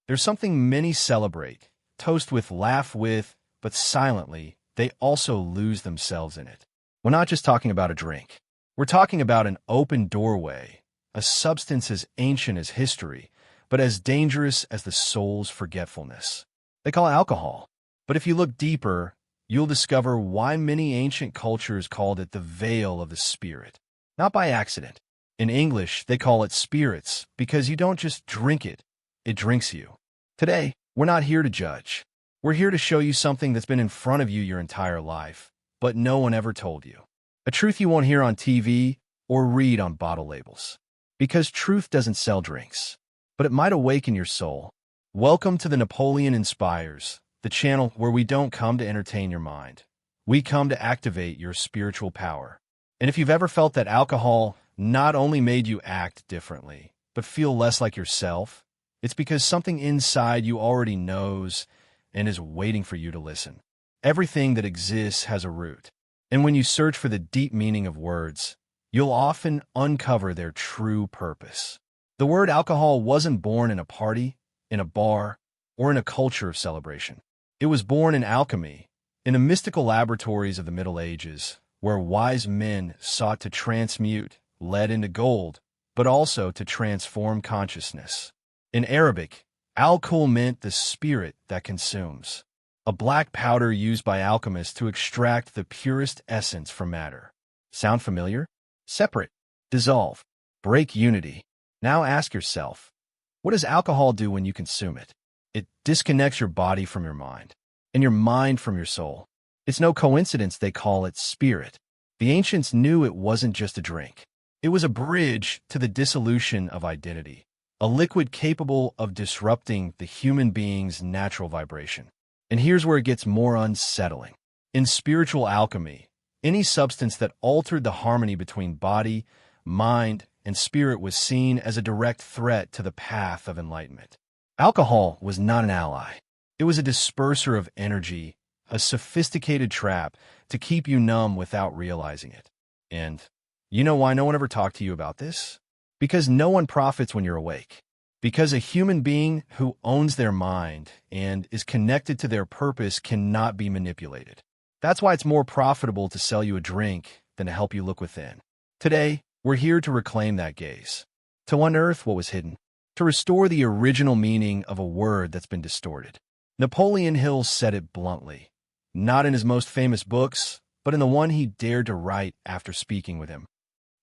There's something many celebrate, toast with, laugh with, but silently, they also lose themselves in it. We're not just talking about a drink. We're talking about an open doorway, a substance as ancient as history, but as dangerous as the soul's forgetfulness. They call it alcohol. But if you look deeper, you'll discover why many ancient cultures called it the veil of the spirit. Not by accident. In English, they call it spirits because you don't just drink it, it drinks you. Today, we're not here to judge. We're here to show you something that's been in front of you your entire life, but no one ever told you. A truth you won't hear on TV or read on bottle labels. Because truth doesn't sell drinks, but it might awaken your soul. Welcome to the Napoleon Inspires, the channel where we don't come to entertain your mind. We come to activate your spiritual power. And if you've ever felt that alcohol not only made you act differently, but feel less like yourself, it's because something inside you already knows and is waiting for you to listen. Everything that exists has a root. And when you search for the deep meaning of words, you'll often uncover their true purpose. The word alcohol wasn't born in a party, in a bar, or in a culture of celebration. It was born in alchemy, in the mystical laboratories of the Middle Ages, where wise men sought to transmute lead into gold, but also to transform consciousness. In Arabic, alcohol meant the spirit that consumes, a black powder used by alchemists to extract the purest essence from matter. Sound familiar? Separate, dissolve, break unity. Now ask yourself, what does alcohol do when you consume it? It disconnects your body from your mind, and your mind from your soul. It's no coincidence they call it spirit. The ancients knew it wasn't just a drink. It was a bridge to the dissolution of identity, a liquid capable of disrupting the human being's natural vibration. And here's where it gets more unsettling. In spiritual alchemy, any substance that altered the harmony between body, mind, and spirit was seen as a direct threat to the path of enlightenment. Alcohol was not an ally. It was a disperser of energy, a sophisticated trap to keep you numb without realizing it. And you know why no one ever talked to you about this? Because no one profits when you're awake. Because a human being who owns their mind and is connected to their purpose cannot be manipulated. That's why it's more profitable to sell you a drink than to help you look within. Today, we're here to reclaim that gaze, to unearth what was hidden, to restore the original meaning of a word that's been distorted. Napoleon Hill said it bluntly, not in his most famous books, but in the one he dared to write after speaking with him.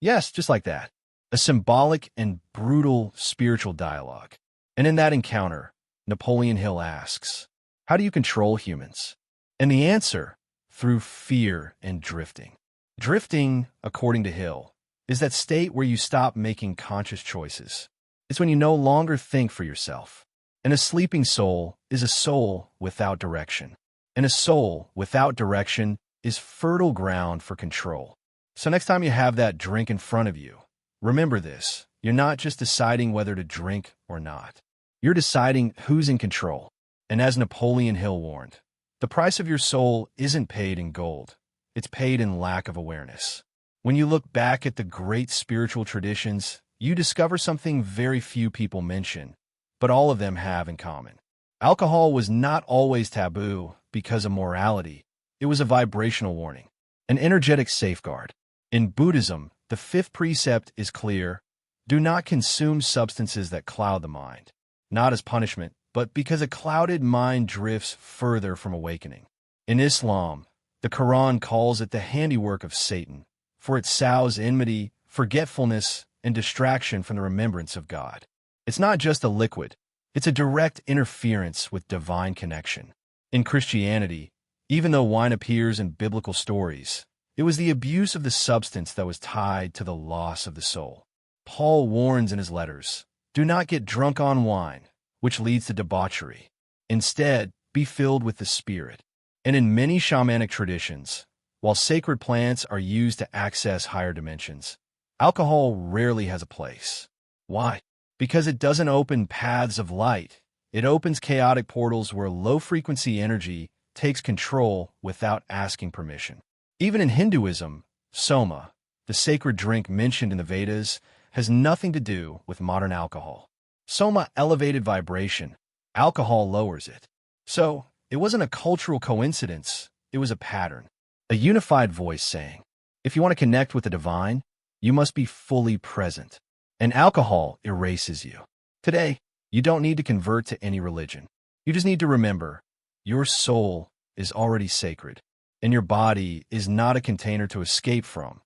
Yes, just like that. A symbolic and brutal spiritual dialogue. And in that encounter, Napoleon Hill asks, how do you control humans? And the answer, through fear and drifting. Drifting, according to Hill, is that state where you stop making conscious choices. It's when you no longer think for yourself. And a sleeping soul is a soul without direction. And a soul without direction is fertile ground for control. So next time you have that drink in front of you, remember this, you're not just deciding whether to drink or not. You're deciding who's in control. And as Napoleon Hill warned, the price of your soul isn't paid in gold. It's paid in lack of awareness. When you look back at the great spiritual traditions, you discover something very few people mention, but all of them have in common. Alcohol was not always taboo because of morality. It was a vibrational warning, an energetic safeguard. In Buddhism, the fifth precept is clear: do not consume substances that cloud the mind, not as punishment, but because a clouded mind drifts further from awakening. In Islam, the Quran calls it the handiwork of Satan, for it sows enmity, forgetfulness, and distraction from the remembrance of God. It's not just a liquid, it's a direct interference with divine connection. In Christianity, even though wine appears in biblical stories, it was the abuse of the substance that was tied to the loss of the soul. Paul warns in his letters, do not get drunk on wine, which leads to debauchery. Instead, be filled with the Spirit. And in many shamanic traditions, while sacred plants are used to access higher dimensions, alcohol rarely has a place. Why? Because it doesn't open paths of light. It opens chaotic portals where low-frequency energy takes control without asking permission. Even in Hinduism, soma, the sacred drink mentioned in the Vedas, has nothing to do with modern alcohol. Soma, elevated vibration, Alcohol lowers it. So, it wasn't a cultural coincidence, it was a pattern. A unified voice saying, if you want to connect with the divine, you must be fully present. And alcohol erases you. Today, you don't need to convert to any religion. You just need to remember, your soul is already sacred, and your body is not a container to escape from.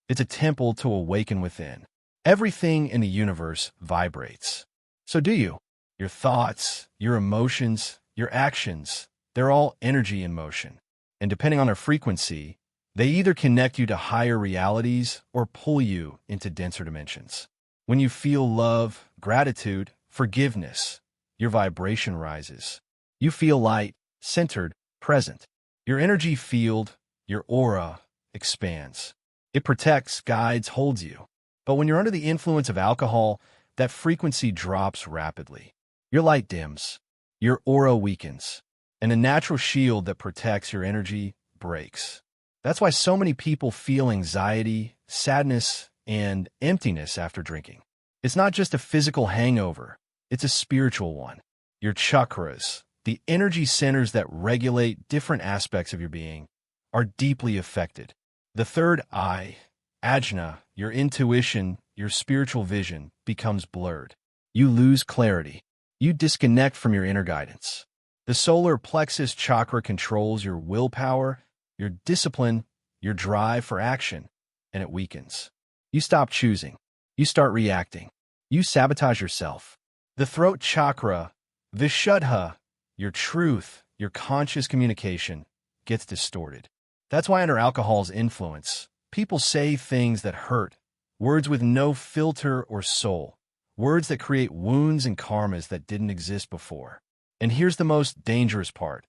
It's a temple to awaken within. Everything in the universe vibrates. So do you. Your thoughts, your emotions, your actions, they're all energy in motion. And depending on their frequency, they either connect you to higher realities or pull you into denser dimensions. When you feel love, gratitude, forgiveness, your vibration rises. You feel light, centered, present. Your energy field, your aura, expands. It protects, guides, holds you. But when you're under the influence of alcohol, that frequency drops rapidly. Your light dims, your aura weakens, and the natural shield that protects your energy breaks. That's why so many people feel anxiety, sadness, and emptiness after drinking. It's not just a physical hangover, it's a spiritual one. Your chakras, the energy centers that regulate different aspects of your being, are deeply affected. The third eye, ajna, your intuition, your spiritual vision, becomes blurred. You lose clarity. You disconnect from your inner guidance. The solar plexus chakra controls your willpower, your discipline, your drive for action, and it weakens. You stop choosing. You start reacting. You sabotage yourself. The throat chakra, vishuddha, your truth, your conscious communication, gets distorted. That's why under alcohol's influence, people say things that hurt, words with no filter or soul, words that create wounds and karmas that didn't exist before. And here's the most dangerous part.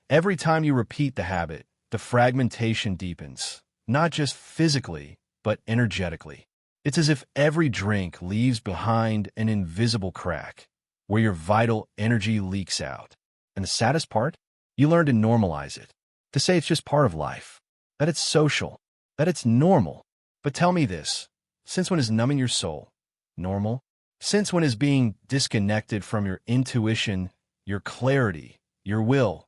Every time you repeat the habit, the fragmentation deepens, not just physically, but energetically. It's as if every drink leaves behind an invisible crack, where your vital energy leaks out. And the saddest part? You learn to normalize it, to say it's just part of life, that it's social, that it's normal. But tell me this, since when is numbing your soul normal? Since when is being disconnected from your intuition, your clarity, your will,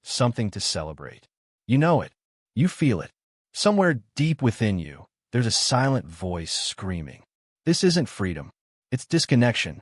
something to celebrate? You know it. You feel it. Somewhere deep within you, there's a silent voice screaming. This isn't freedom. It's disconnection.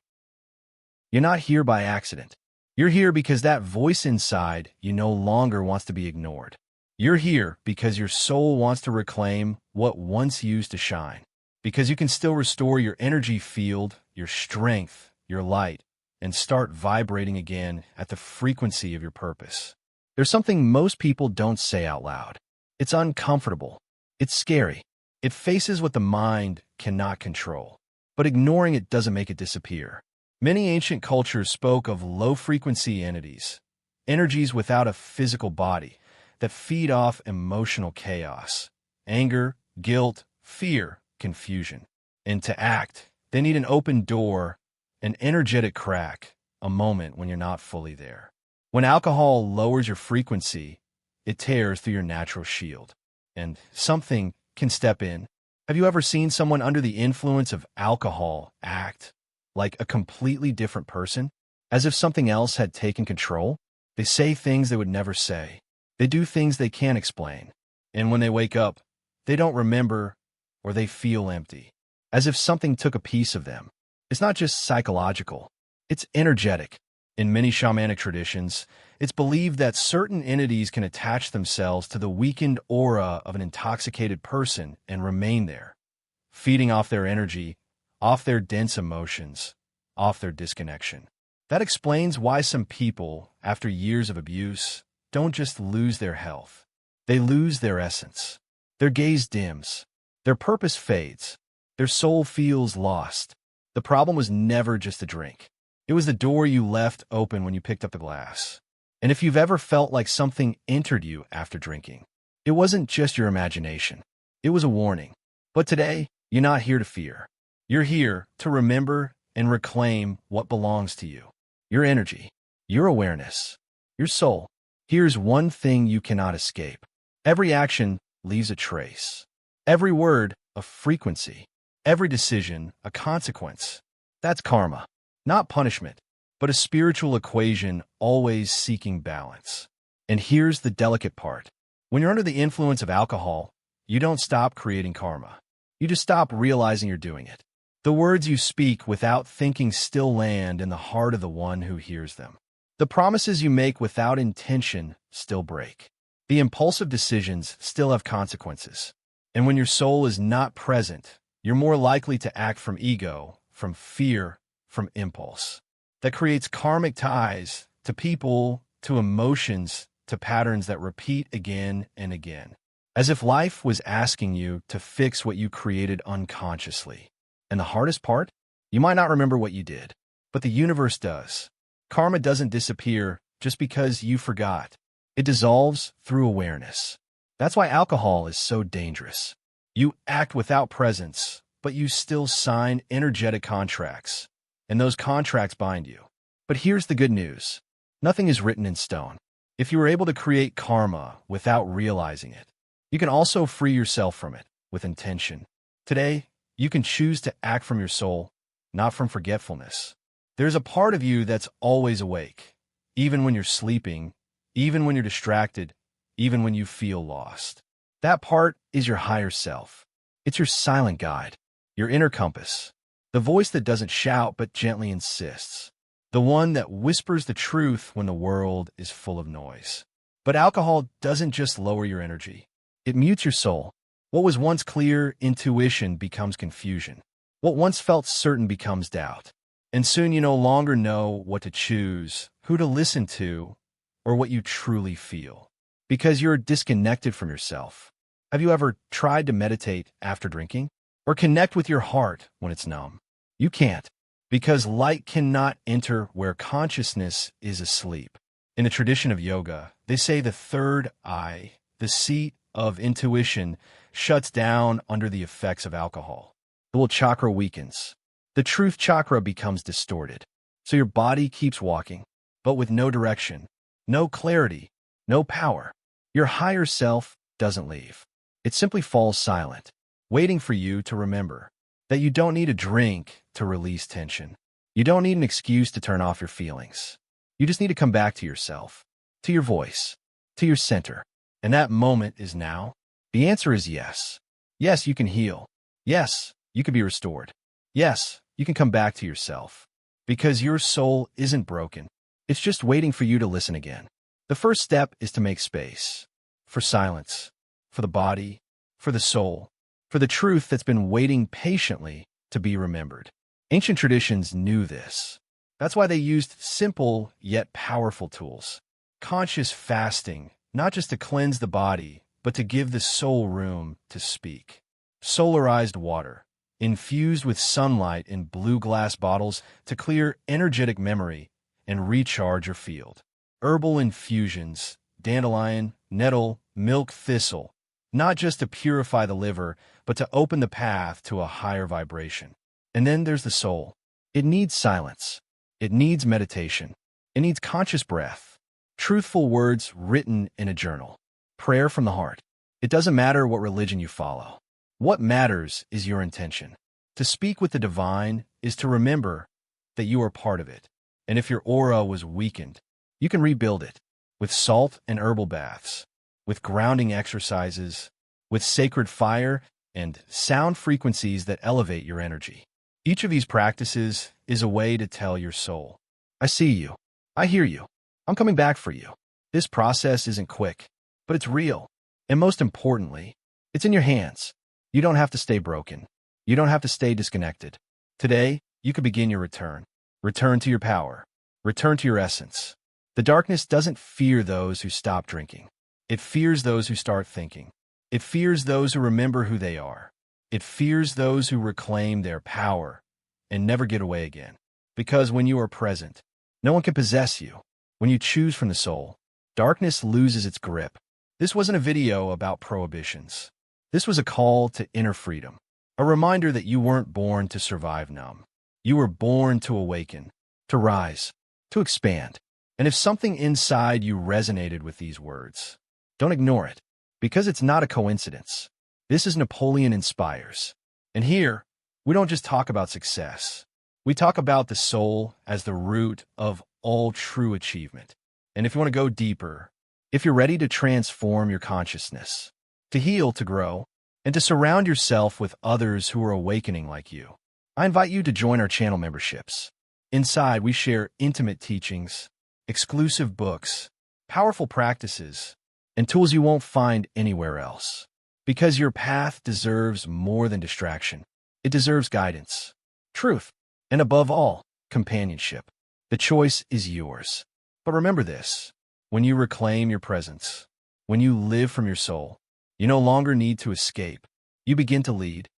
You're not here by accident. You're here because that voice inside you no longer wants to be ignored. You're here because your soul wants to reclaim what once used to shine. Because you can still restore your energy field, your strength, your light, and start vibrating again at the frequency of your purpose. There's something most people don't say out loud. It's uncomfortable. It's scary. It faces what the mind cannot control. But ignoring it doesn't make it disappear. Many ancient cultures spoke of low-frequency entities, energies without a physical body, that feed off emotional chaos, anger, guilt, fear, confusion. And to act, they need an open door, an energetic crack, a moment when you're not fully there. When alcohol lowers your frequency, it tears through your natural shield, and something can step in. Have you ever seen someone under the influence of alcohol act like a completely different person? As if something else had taken control? They say things they would never say. They do things they can't explain. And when they wake up, they don't remember, or they feel empty, as if something took a piece of them. It's not just psychological, it's energetic. In many shamanic traditions, it's believed that certain entities can attach themselves to the weakened aura of an intoxicated person and remain there, feeding off their energy, off their dense emotions, off their disconnection. That explains why some people, after years of abuse, don't just lose their health. They lose their essence. Their gaze dims. Their purpose fades. Their soul feels lost. The problem was never just the drink. It was the door you left open when you picked up the glass. And if you've ever felt like something entered you after drinking, it wasn't just your imagination. It was a warning. But today, you're not here to fear. You're here to remember and reclaim what belongs to you. Your energy, your awareness, your soul. Here's one thing you cannot escape. Every action leaves a trace. Every word, a frequency. Every decision, a consequence. That's karma, not punishment. but a spiritual equation always seeking balance. And here's the delicate part. When you're under the influence of alcohol, you don't stop creating karma. You just stop realizing you're doing it. The words you speak without thinking still land in the heart of the one who hears them. The promises you make without intention still break. The impulsive decisions still have consequences. And when your soul is not present, you're more likely to act from ego, from fear, from impulse. That creates karmic ties to people, to emotions, to patterns that repeat again and again. As if life was asking you to fix what you created unconsciously. And the hardest part? You might not remember what you did, but the universe does. Karma doesn't disappear just because you forgot. It dissolves through awareness. That's why alcohol is so dangerous. You act without presence, but you still sign energetic contracts, and those contracts bind you. But here's the good news. Nothing is written in stone. If you were able to create karma without realizing it, you can also free yourself from it with intention. Today, you can choose to act from your soul, not from forgetfulness. There's a part of you that's always awake, even when you're sleeping, even when you're distracted, even when you feel lost. That part is your higher self. It's your silent guide, your inner compass, the voice that doesn't shout but gently insists, the one that whispers the truth when the world is full of noise. But alcohol doesn't just lower your energy. It mutes your soul. What was once clear intuition becomes confusion. What once felt certain becomes doubt. And soon you no longer know what to choose, who to listen to, or what you truly feel. Because you're disconnected from yourself. Have you ever tried to meditate after drinking? Or connect with your heart when it's numb? You can't. Because light cannot enter where consciousness is asleep. In the tradition of yoga, they say the third eye, the seat of intuition, shuts down under the effects of alcohol. The little chakra weakens. The truth chakra becomes distorted. So your body keeps walking, but with no direction, no clarity, no power. Your higher self doesn't leave. It simply falls silent, waiting for you to remember that you don't need a drink to release tension. You don't need an excuse to turn off your feelings. You just need to come back to yourself, to your voice, to your center. And that moment is now. The answer is yes. Yes, you can heal. Yes, you can be restored. Yes, you can come back to yourself. Because your soul isn't broken. It's just waiting for you to listen again. The first step is to make space. For silence. For the body. For the soul. For the truth that's been waiting patiently to be remembered. Ancient traditions knew this. That's why they used simple yet powerful tools. Conscious fasting, not just to cleanse the body, but to give the soul room to speak. Solarized water, infused with sunlight in blue glass bottles to clear energetic memory and recharge your field. Herbal infusions, dandelion, nettle, milk thistle, not just to purify the liver, but to open the path to a higher vibration. And then there's the soul. It needs silence. It needs meditation. It needs conscious breath. Truthful words written in a journal. Prayer from the heart. It doesn't matter what religion you follow. What matters is your intention. To speak with the divine is to remember that you are part of it. And if your aura was weakened, you can rebuild it with salt and herbal baths, with grounding exercises, with sacred fire and sound frequencies that elevate your energy. Each of these practices is a way to tell your soul, I see you. I hear you. I'm coming back for you. This process isn't quick, but it's real. And most importantly, it's in your hands. You don't have to stay broken. You don't have to stay disconnected. Today, you can begin your return. Return to your power. Return to your essence. The darkness doesn't fear those who stop drinking. It fears those who start thinking. It fears those who remember who they are. It fears those who reclaim their power and never get away again. Because when you are present, no one can possess you. When you choose from the soul, darkness loses its grip. This wasn't a video about prohibitions. This was a call to inner freedom, a reminder that you weren't born to survive numb. You were born to awaken, to rise, to expand. And if something inside you resonated with these words, don't ignore it, because it's not a coincidence. This is Napoleon Inspires. And here, we don't just talk about success. We talk about the soul as the root of all true achievement. And if you want to go deeper, if you're ready to transform your consciousness, to heal, to grow, and to surround yourself with others who are awakening like you, I invite you to join our channel memberships. Inside, we share intimate teachings, exclusive books, powerful practices, and tools you won't find anywhere else. Because your path deserves more than distraction. It deserves guidance, truth, and above all, companionship. The choice is yours. But remember this, when you reclaim your presence, when you live from your soul, you no longer need to escape. You begin to lead.